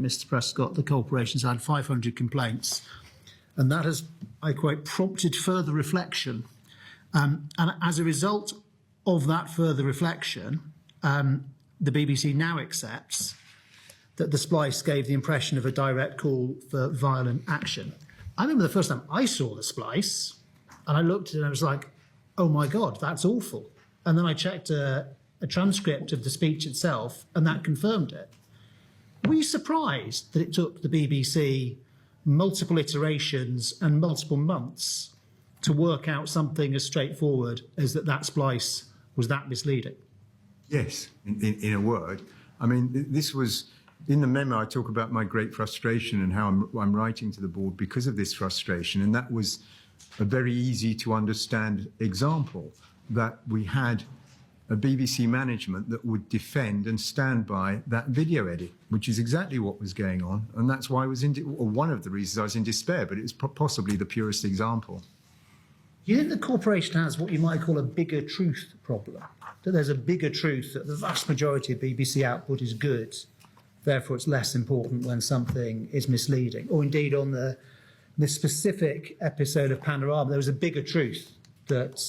Mr. Prescott, the corporation's had 500 complaints, and that has, I quote, prompted further reflection. And as a result of that further reflection, the BBC now accepts that the splice gave the impression of a direct call for violent action. I remember the first time I saw the splice, and I looked at it and I was like, oh my God, that's awful. And then I checked a transcript of the speech itself, and that confirmed it. Were you surprised that it took the BBC multiple iterations and multiple months to work out something as straightforward as that splice was that misleading? Yes, in a word. I mean, this was, in the memo, I talk about my great frustration and how I'm writing to the board because of this frustration. And that was a very easy to understand example, that we had a BBC management that would defend and stand by that video edit, which is exactly what was going on. And that's why I was one of the reasons I was in despair, but it was possibly the purest example. Do you think the corporation has what you might call a bigger truth problem? That there's a bigger truth that the vast majority of BBC output is good, therefore it's less important when something is misleading? Or indeed on the specific episode of Panorama, there was a bigger truth that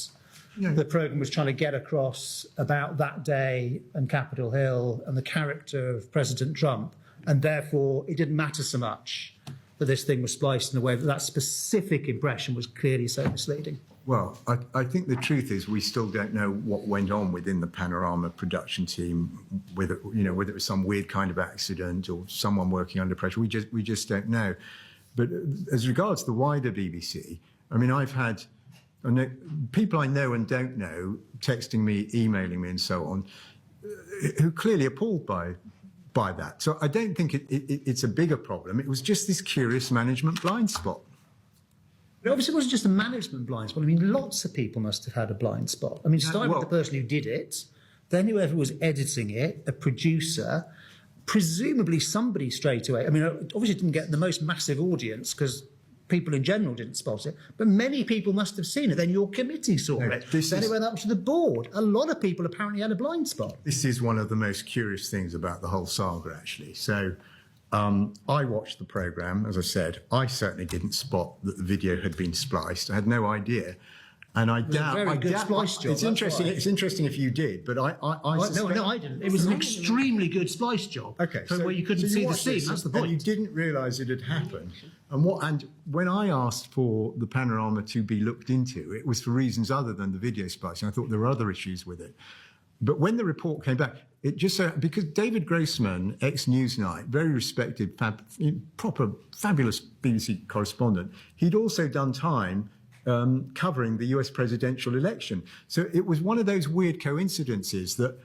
the programme was trying to get across about that day and Capitol Hill and the character of President Trump, and therefore it didn't matter so much that this thing was spliced in a way that specific impression was clearly so misleading? Well, I think the truth is we still don't know what went on within the Panorama production team, whether it was some weird kind of accident or someone working under pressure. We just don't know. But as regards the wider BBC, I mean, I've had people I know and don't know texting me, emailing me and so on, who are clearly appalled by that. So I don't think it's a bigger problem. It was just this curious management blind spot. But obviously it wasn't just a management blind spot. I mean, lots of people must have had a blind spot. I mean, starting with the person who did it, then whoever was editing it, a producer, presumably somebody straight away. I mean, obviously it didn't get the most massive audience because people in general didn't spot it, but many people must have seen it. Then your committee saw it. Then it went up to the board. A lot of people apparently had a blind spot. This is one of the most curious things about the whole saga, actually. So I watched the programme, as I said. I certainly didn't spot that the video had been spliced. I had no idea. And I doubt. Very good splice job. It's interesting. It's interesting if you did, but I no, I didn't. It was an extremely good splice job. Okay, so where you couldn't see the scene. That's the point. And you didn't realise it had happened. And when I asked for the Panorama to be looked into, it was for reasons other than the video splicing. I thought there were other issues with it. But when the report came back, it just so because David Grossman, ex-Newsnight, very respected, proper, fabulous BBC correspondent, he'd also done time covering the US presidential election. So it was one of those weird coincidences that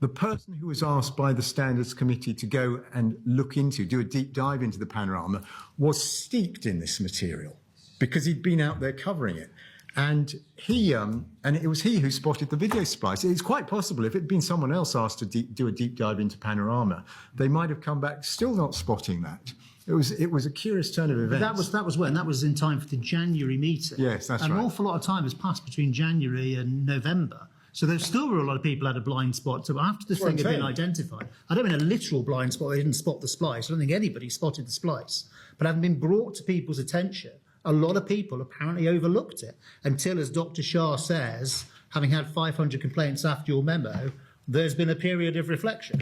the person who was asked by the Standards Committee to go and do a deep dive into the Panorama, was steeped in this material because he'd been out there covering it. And it was he who spotted the video splice. It's quite possible if it had been someone else asked to do a deep dive into Panorama, they might have come back still not spotting that. It was a curious turn of events. But that was when? That was in time for the January meeting. Yes, that's right. An awful lot of time has passed between January and November. So there still were a lot of people who had a blind spot. So after the thing had been identified, I don't mean a literal blind spot, they didn't spot the splice. I don't think anybody spotted the splice. But having been brought to people's attention, a lot of people apparently overlooked it until, as Dr. Shah says, having had 500 complaints after your memo, there's been a period of reflection.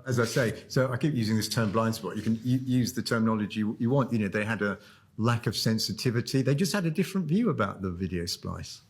As I say, so I keep using this term blind spot. You can use the terminology you want. They had a lack of sensitivity. They just had a different view about the video splice.